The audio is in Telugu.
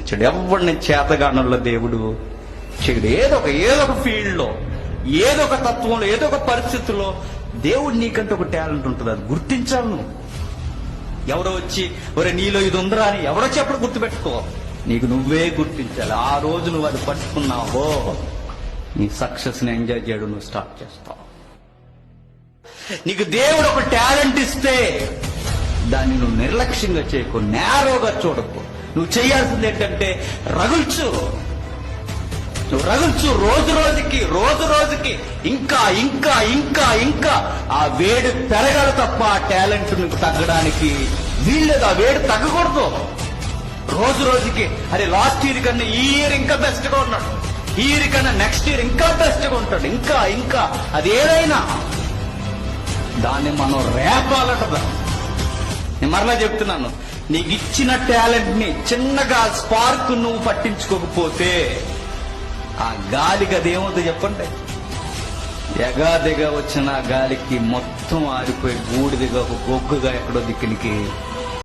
ఇచ్చాడు. ఎవరిని చేతగానంలో దేవుడు చేయడు. ఏదో ఒక ఫీల్డ్లో, ఏదో ఒక తత్వంలో, ఏదో ఒక పరిస్థితుల్లో దేవుడు నీకంటే ఒక టాలెంట్ ఉంటుంది. అది గుర్తించాలి నువ్వు. ఎవరో వచ్చి ఒరే నీలో ఇది ఉందిరా అని ఎవరో చెప్పడం గుర్తుపెట్టుకో. నీకు నువ్వే గుర్తించాలి. ఆ రోజు నువ్వు అది పట్టుకున్నావో నీ సక్సెస్ ని ఎంజాయ్ చేయడం నువ్వు స్టార్ట్ చేస్తావు. నీకు దేవుడు ఒక టాలెంట్ ఇస్తే దాన్ని నువ్వు నిర్లక్ష్యంగా చేయకు, నేరోగా చూడకు. నువ్వు చేయాల్సింది ఏంటంటే రగుల్చు. నువ్వు రగుల్చు. రోజు రోజుకి ఇంకా ఇంకా ఇంకా ఇంకా ఆ వేడి పెరగాలి తప్ప ఆ టాలెంట్ నీకు తగ్గడానికి వీల్లేదు. ఆ వేడి తగ్గకూడదు. రోజు రోజుకి అరే లాస్ట్ ఇయర్ కన్నా ఈ ఇయర్ ఇంకా బెస్ట్ గా ఉన్నాడు, ఈ ఇయర్ కన్నా నెక్స్ట్ ఇయర్ ఇంకా బెస్ట్ గా ఉంటాడు. ఇంకా ఇంకా అది ఏదైనా దాన్ని మనం రేపాలట. నేను మరలా చెప్తున్నాను, నీకు ఇచ్చిన టాలెంట్ ని చిన్నగా స్పార్క్ నువ్వు పట్టించుకోకపోతే ఆ గాలికి అదేమవుతుందో చెప్పండి. ఎగాదిగా వచ్చిన గాలికి మొత్తం ఆరిపోయి బూడిదిగా ఒక బొగ్గుగా ఎక్కడో దిక్కునికి